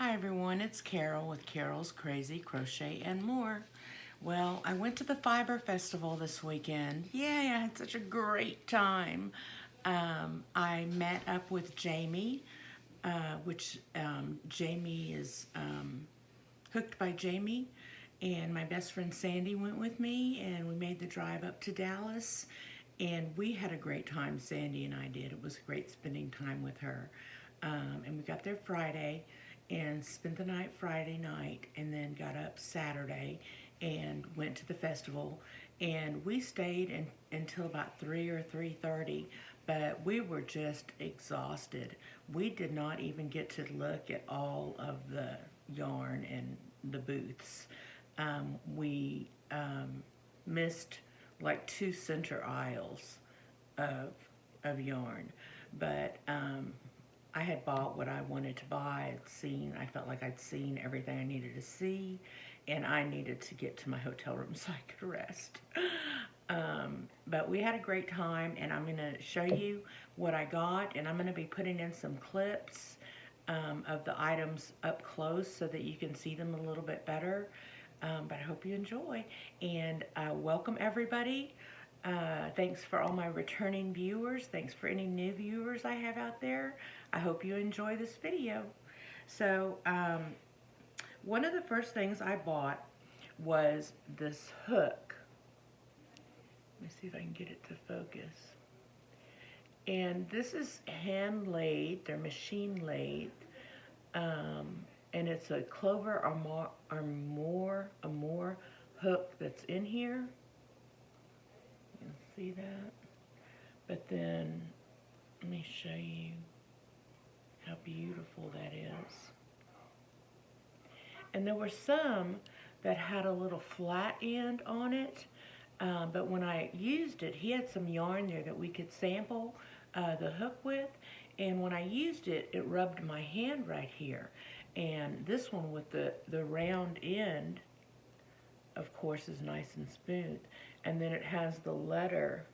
Hi everyone, it's Carol with Carol's Crazy Crochet and More. Well, I went to the Fiber Festival this weekend. Yay, I had such a great time. I met up with Jamie, which Jamie is Hooked by Jamie, and my best friend Sandy went with me, and we made the drive up to Dallas, and we had a great time. Sandy and I did. It was great spending time with her. And we got there Friday and spent the night Friday night, and then got up Saturday and went to the festival, and we stayed until about 3 or 3:30, but we were just exhausted. We did not even get to look at all of the yarn and the booths. We missed like 2 center aisles of yarn, but I had bought what I wanted to buy. I felt like I'd seen everything I needed to see, and I needed to get to my hotel room so I could rest. But we had a great time, and I'm going to show you what I got, and I'm going to be putting in some clips of the items up close so that you can see them a little bit better. But I hope you enjoy, and welcome everybody. Thanks for all my returning viewers. Thanks for any new viewers I have out there. I hope you enjoy this video. So, one of the first things I bought was this hook. Let me see if I can get it to focus. And this is hand laid, they're machine laid. And it's a Clover or more hook that's in here. You can see that. But then, let me show you how beautiful that is. And there were some that had a little flat end on it, but when I used it, he had some yarn there that we could sample the hook with, and when I used it, it rubbed my hand right here. And this one with the round end, of course, is nice and smooth. And then it has the letter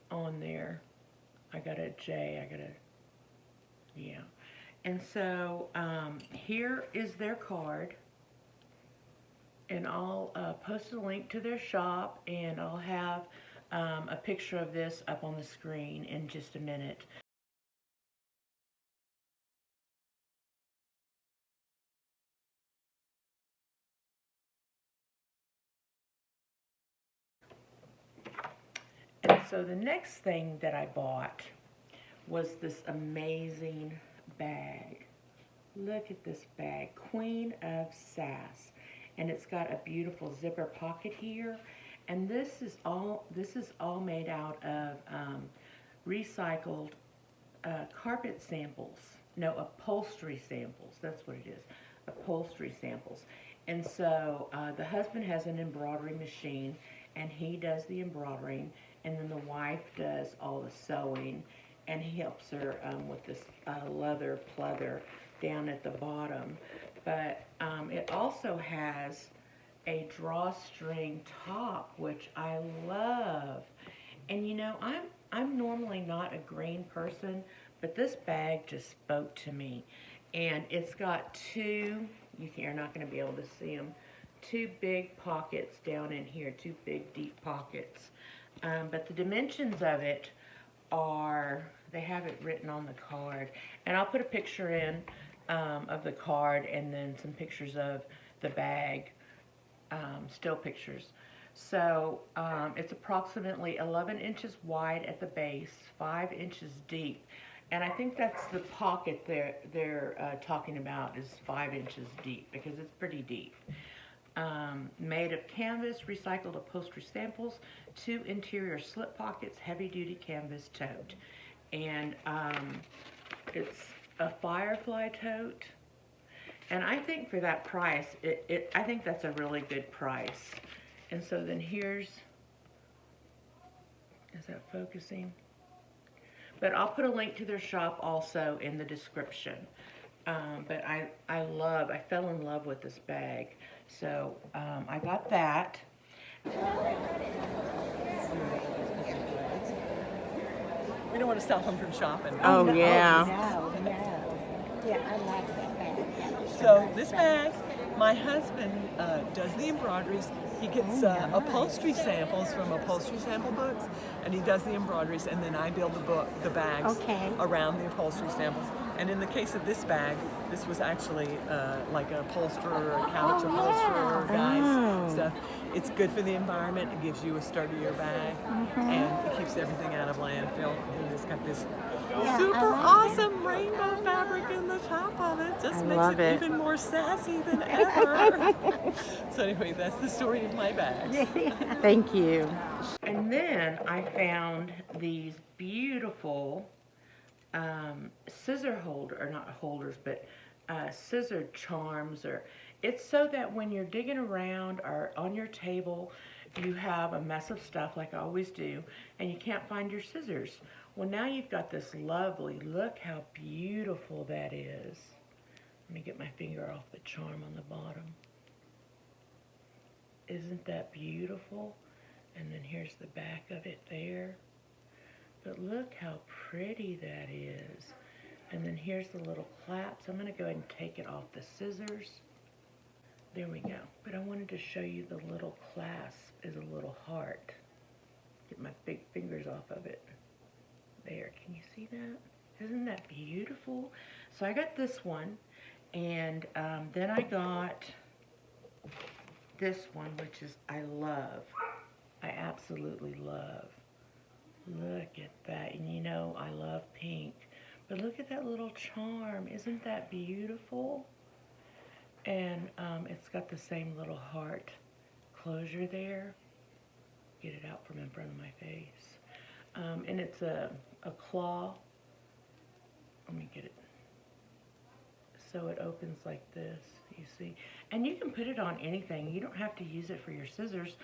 on there. I got a J, yeah. And so here is their card. And I'll post a link to their shop, and I'll have a picture of this up on the screen in just a minute. And so the next thing that I bought was this amazing bag. Look at this bag, Queen of Sass. And it's got a beautiful zipper pocket here. And this is all made out of recycled carpet samples. No, upholstery samples. That's what it is, upholstery samples. And so the husband has an embroidery machine, and he does the embroidering, and then the wife does all the sewing, and he helps her with this leather pleather down at the bottom. But it also has a drawstring top, which I love. And you know, I'm normally not a green person, but this bag just spoke to me. And it's got you're not going to be able to see them, 2 big pockets down in here, 2 big deep pockets. But the dimensions of it they have it written on the card. And I'll put a picture in of the card, and then some pictures of the bag, still pictures. So it's approximately 11 inches wide at the base, 5 inches deep. And I think that's the pocket they're talking about is 5 inches deep, because it's pretty deep. Made of canvas, recycled upholstery samples, 2 interior slip pockets, heavy-duty canvas tote. And it's a firefly tote. And I think for that price, I think that's a really good price. And so then is that focusing? But I'll put a link to their shop also in the description. But I fell in love with this bag. So I got that. We don't want to stop them from shopping. Oh, yeah. No. Yeah, I love that bag. That is so So nice. this bag, my husband does the embroideries. He gets Nice. upholstery samples from upholstery sample books, and he does the embroideries, and then I build the bags Okay. around the upholstery samples. And in the case of this bag, this was actually like a upholsterer, a couch upholsterer, guys stuff. It's good for the environment. It gives you a sturdier bag, and it keeps everything out of landfill. And it's got this Yeah, I super like awesome rainbow fabric in the top of it. Just I makes love it it. even more sassy than ever. So anyway, that's the story of my bags. Thank you. And then I found these beautiful scissor holder, or not holders, but scissor charms. Or it's so that when you're digging around or on your table, you have a mess of stuff like I always do, and you can't find your scissors. Well, now you've got this lovely, look how beautiful that is. Let me get my finger off the charm on the bottom. Isn't that beautiful? And then here's the back of it there. But look how pretty that is. And then here's the little claps. I'm going to go ahead and take it off the scissors. There we go. But I wanted to show you the little clasp is a little heart. Get my big fingers off of it. There, can you see that? Isn't that beautiful? So I got this one, and then I got this one, which is I love. I absolutely love. Look at that. And you know, I love pink. But look at that little charm. Isn't that beautiful? And it's got the same little heart closure there. Get it out from in front of my face. And it's a claw. Let me get it. So it opens like this, you see. And you can put it on anything. You don't have to use it for your scissors.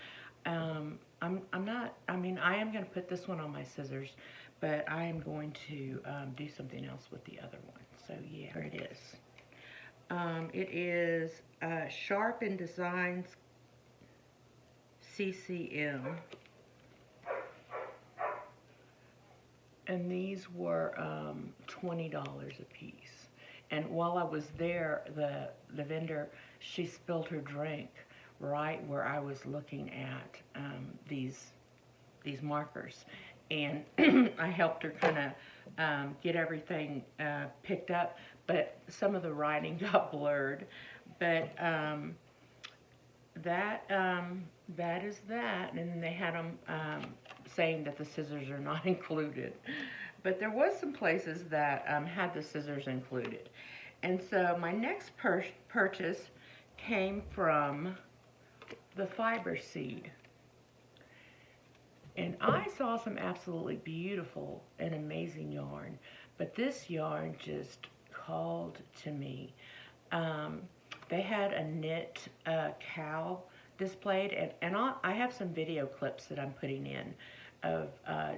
I am going to put this one on my scissors, but I am going to do something else with the other one. So yeah, here it is. It is Sharp and Designs CCM. And these were $20 a piece. And while I was there, the vendor, she spilled her drink right where I was looking at these markers. And I helped her kind of get everything picked up, but some of the writing got blurred. But that is that. And then they had them saying that the scissors are not included. But there was some places that had the scissors included. And so my next purchase came from the fiber seed. And I saw some absolutely beautiful and amazing yarn. But this yarn just called to me. They had a knit cow displayed, and I have some video clips that I'm putting in of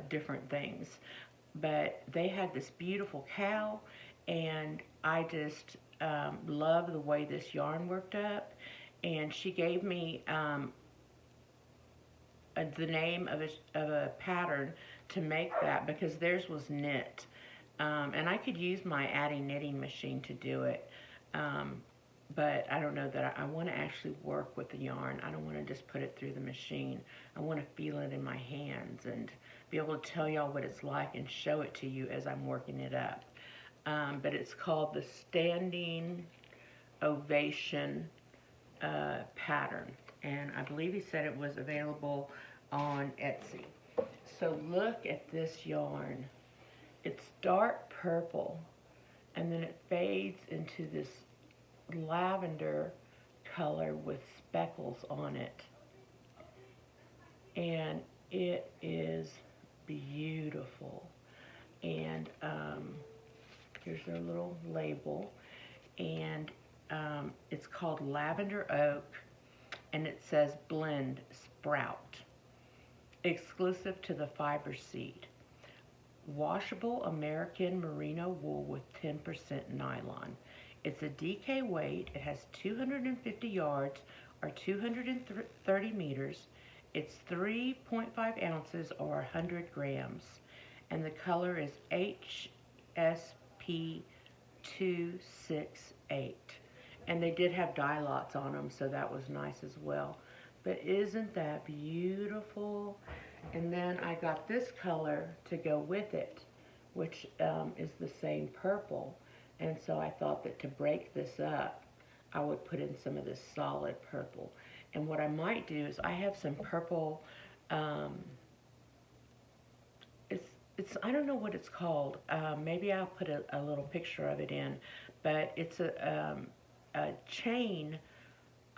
different things. But they had this beautiful cow, and I just love the way this yarn worked up. And she gave me the name of a pattern to make that, because theirs was knit. And I could use my Addy knitting machine to do it. But I don't know that I want to actually work with the yarn. I don't want to just put it through the machine. I want to feel it in my hands and be able to tell y'all what it's like and show it to you as I'm working it up. But it's called the Standing Ovation pattern. And I believe he said it was available on Etsy. So look at this yarn. It's dark purple, and then it fades into this lavender color with speckles on it. And it is beautiful. And here's their little label. And it's called Lavender Oak, and it says Blend Sprout. Exclusive to the fiber seed. Washable American merino wool with 10% nylon. It's a DK weight. It has 250 yards or 230 meters. It's 3.5 ounces or 100 grams. And the color is HSP 268. And they did have dye lots on them, so that was nice as well. But isn't that beautiful? And then I got this color to go with it, which is the same purple. And so I thought that to break this up, I would put in some of this solid purple. And what I might do is I have some purple, it's I don't know what it's called. Maybe I'll put a little picture of it in, but it's a chain,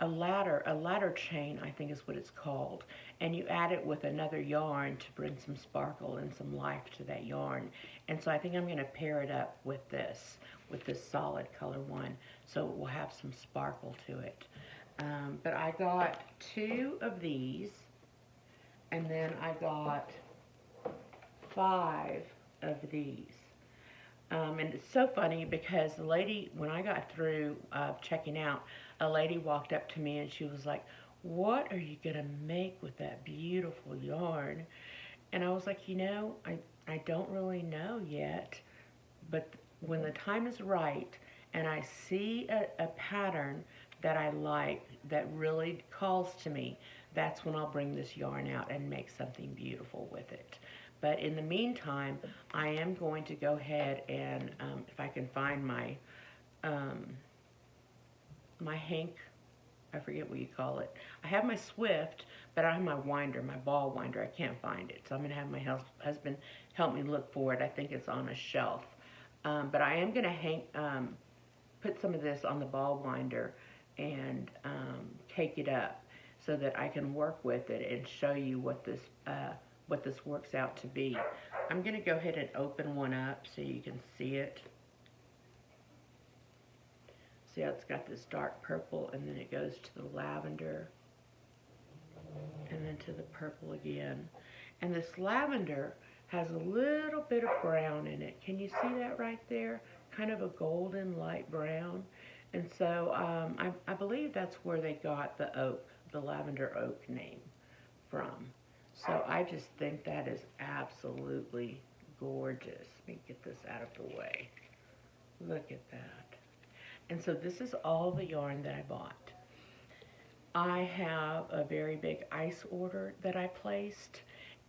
a ladder chain, I think is what it's called. And you add it with another yarn to bring some sparkle and some life to that yarn. And so I think I'm going to pair it up with this solid color one, so it will have some sparkle to it. But I got 2 of these, and then I got 5 of these. And it's so funny because the lady, when I got through checking out, a lady walked up to me and she was like, "What are you going to make with that beautiful yarn?" And I was like, you know, I don't really know yet, but when the time is right and I see a pattern that I like, that really calls to me, that's when I'll bring this yarn out and make something beautiful with it. But in the meantime, I am going to go ahead and, if I can find my, my hank, I forget what you call it. I have my Swift, but I have my winder, my ball winder. I can't find it. So I'm going to have my husband help me look for it. I think it's on a shelf. But I am going to put some of this on the ball winder and take it up so that I can work with it and show you what this works out to be. I'm going to go ahead and open one up so you can see it. See how it's got this dark purple, and then it goes to the lavender, and then to the purple again. And this lavender has a little bit of brown in it. Can you see that right there? Kind of a golden light brown. And so I believe that's where they got the oak, the lavender oak name from. So I just think that is absolutely gorgeous. Let me get this out of the way. Look at that. And so this is all the yarn that I bought. I have a very big ice order that I placed,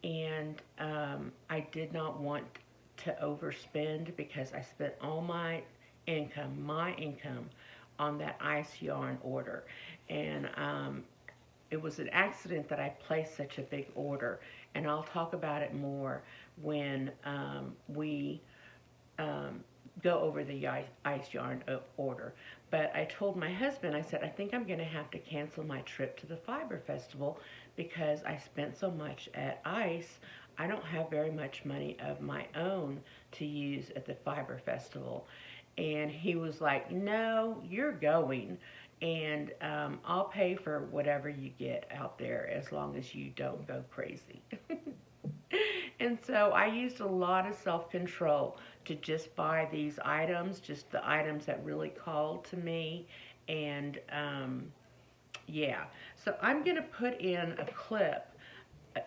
and I did not want to overspend because I spent all my income on that ice yarn order. And it was an accident that I placed such a big order, and I'll talk about it more when we go over the ice yarn order. But I told my husband, I said, I think I'm going to have to cancel my trip to the Fiber Festival because I spent so much at ice. I don't have very much money of my own to use at the Fiber Festival. And he was like, no, you're going, and I'll pay for whatever you get out there as long as you don't go crazy. And so I used a lot of self-control to just buy these items, just the items that really called to me. And yeah, so I'm going to put in a clip,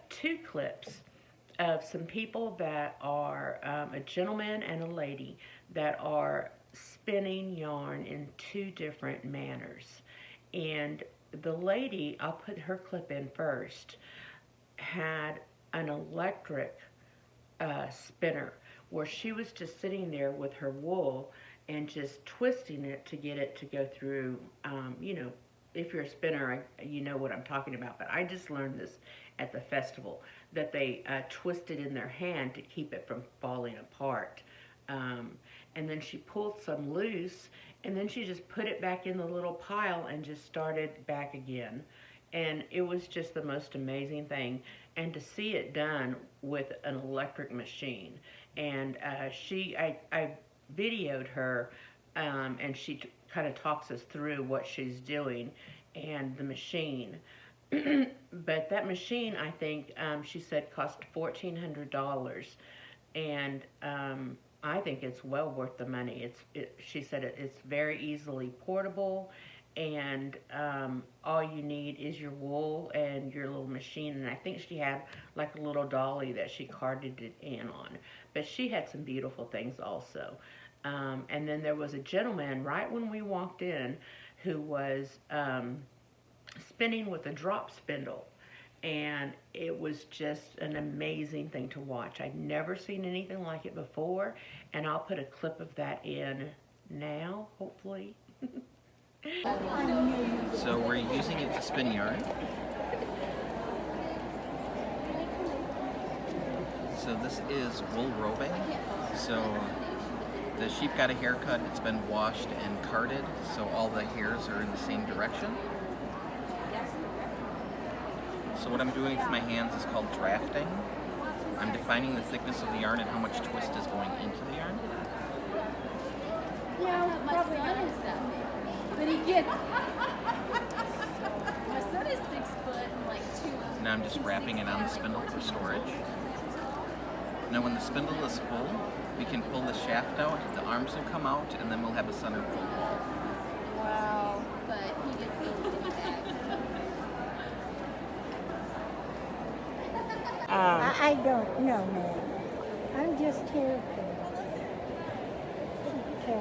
2 clips of some people that are a gentleman and a lady that are spinning yarn in 2 different manners. And the lady, I'll put her clip in first, had an electric spinner where she was just sitting there with her wool and just twisting it to get it to go through. You know, if you're a spinner, you know what I'm talking about, but I just learned this at the festival, that they twist it in their hand to keep it from falling apart. And then she pulled some loose, and then she just put it back in the little pile and just started back again. And it was just the most amazing thing. And to see it done with an electric machine. And I videoed her, and she kind of talks us through what she's doing and the machine. But that machine, I think, she said cost $1,400. And I think it's well worth the money. She said it's very easily portable, and all you need is your wool and your little machine. And I think she had like a little dolly that she carded it in on. But she had some beautiful things also. And then there was a gentleman right when we walked in who was spinning with a drop spindle. And it was just an amazing thing to watch. I'd never seen anything like it before, and I'll put a clip of that in now, hopefully. So we're using it to spin yarn. So this is wool roving. So the sheep got a haircut, it's been washed and carded, so all the hairs are in the same direction. So what I'm doing with my hands is called drafting. I'm defining the thickness of the yarn and how much twist is going into the yarn. No, probably not. But he gets. My son is 6 foot and like 2. Now I'm just wrapping it on the spindle for storage. Now when the spindle is full, we can pull the shaft out, the arms will come out, and then we'll have a center pull. Wow. But he gets the little bag. I don't know, ma'am. I'm just here to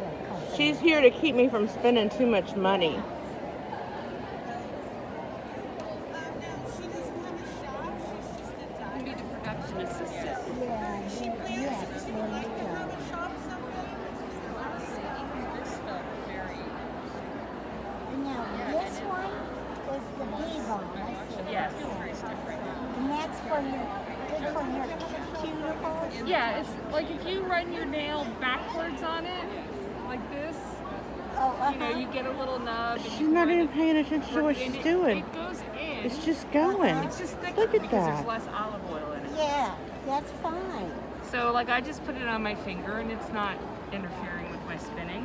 She's here to keep me from spending too much money. Be the production assistant. Yeah, yes, there you go. This felt very. Now, this one is the bee-ball. Yes. And that's for good for your cuticles. Yeah, it's like if you run your nail backwards on it, like this, Oh, you know, you get a little nub. She's not even paying attention to what she's doing. It goes in. It's just going. It's just thicker Look at because that. there's less olive oil in it. Yeah, that's fine. So like I just put it on my finger and it's not interfering with my spinning.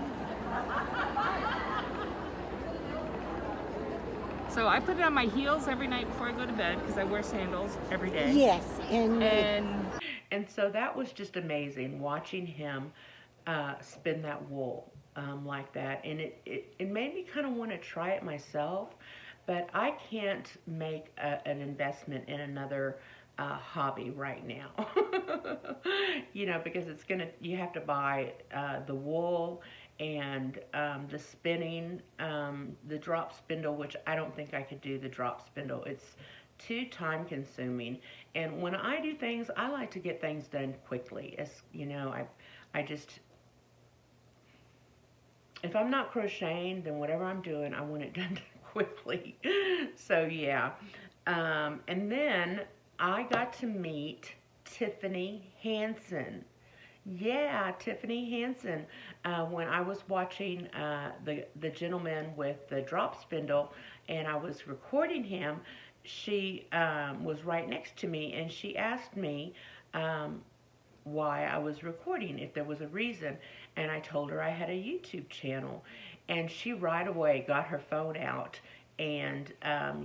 So I put it on my heels every night before I go to bed because I wear sandals every day. Yes, and And so that was just amazing watching him spin that wool like that. And it made me kind of want to try it myself, but I can't make an investment in another hobby right now. You know, because you have to buy the wool and the spinning, the drop spindle, which I don't think I could do the drop spindle. It's too time consuming. And when I do things, I like to get things done quickly. As you know, I just, if I'm not crocheting, then whatever I'm doing, I want it done quickly. So yeah. And then I got to meet Tiffany Hansen. Yeah, Tiffany Hansen. When I was watching the gentleman with the drop spindle and I was recording him, she was right next to me and she asked me why I was recording, if there was a reason. And I told her I had a YouTube channel. And she right away got her phone out and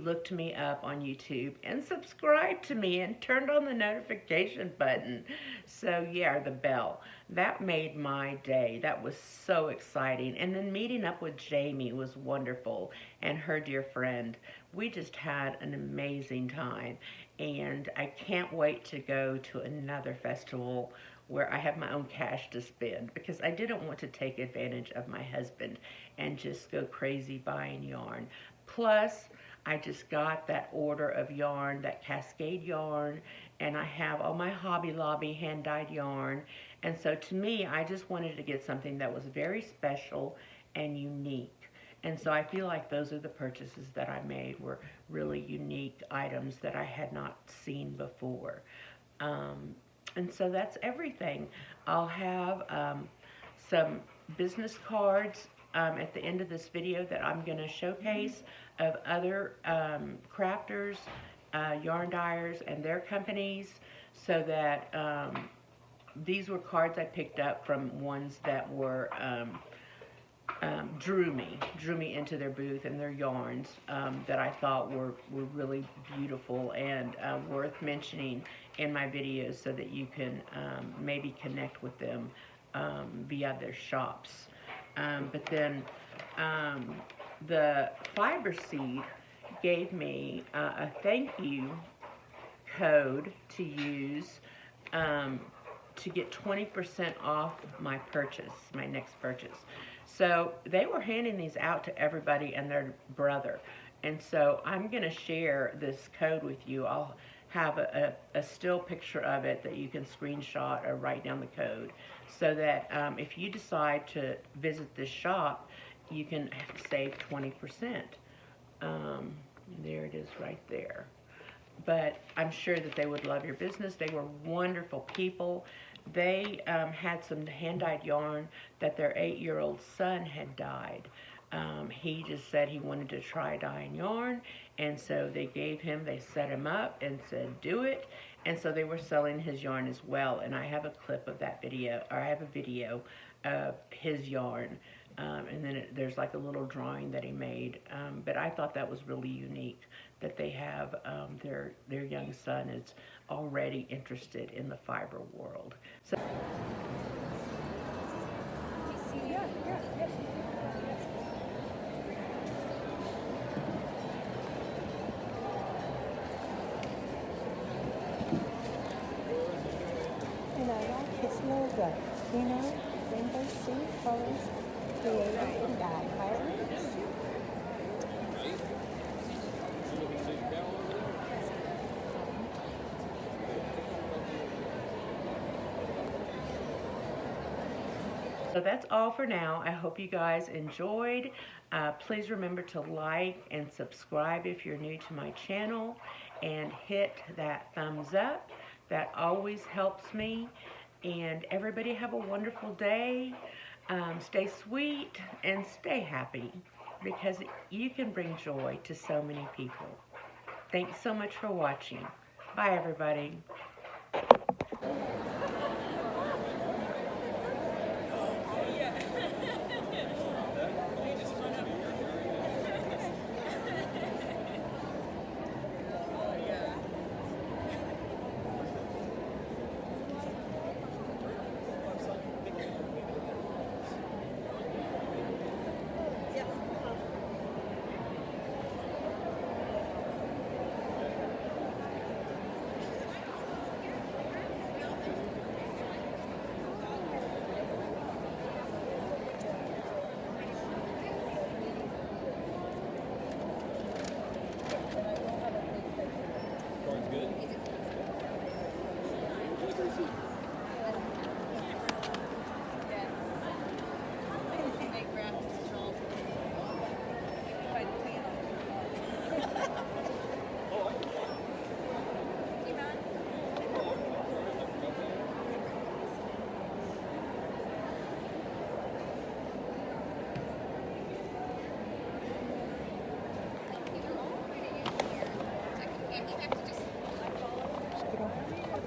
looked me up on YouTube and subscribed to me and turned on the notification button. So yeah, the bell. That made my day. That was so exciting. And then meeting up with Jamie was wonderful, and her dear friend. We just had an amazing time, and I can't wait to go to another festival where I have my own cash to spend, because I didn't want to take advantage of my husband and just go crazy buying yarn. Plus, I just got that order of yarn, that Cascade yarn, and I have all my Hobby Lobby hand-dyed yarn. And so to me, I just wanted to get something that was very special and unique. And so I feel like those are the purchases that I made, were really unique items that I had not seen before. And so that's everything. I'll have some business cards at the end of this video that I'm going to showcase of other crafters, yarn dyers, and their companies, so that these were cards I picked up from ones that were drew me into their booth and their yarns that I thought were really beautiful and worth mentioning in my videos, so that you can maybe connect with them via their shops. But then the Fiber Seed gave me a thank you code to use to get 20% off my purchase, my next purchase. So they were handing these out to everybody and their brother. And so I'm going to share this code with you. I'll have a still picture of it that you can screenshot or write down the code, so that if you decide to visit this shop, you can save 20%. There it is right there. But I'm sure that they would love your business. They were wonderful people. They had some hand-dyed yarn that their 8-year-old son had dyed. He just said he wanted to try dyeing yarn, and so they set him up and said, do it. And so they were selling his yarn as well. And I have a clip of that video, or I have a video of his yarn. And then there's like a little drawing that he made. But I thought that was really unique, that they have their young son is already interested in the fiber world. So. And I like his logo, you know, rainbow sea colors, created and dyed by roots. So that's all for now. I hope you guys enjoyed. Please remember to like and subscribe if you're new to my channel, and hit that thumbs up. That always helps me. And everybody have a wonderful day. Stay sweet and stay happy, because you can bring joy to so many people. Thanks so much for watching. Bye, everybody.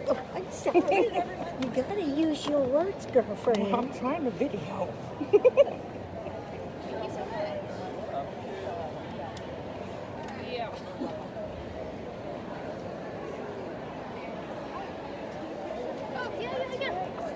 Oh, I'm sorry. You gotta use your words, girlfriend. I'm trying to video. Oh, yeah.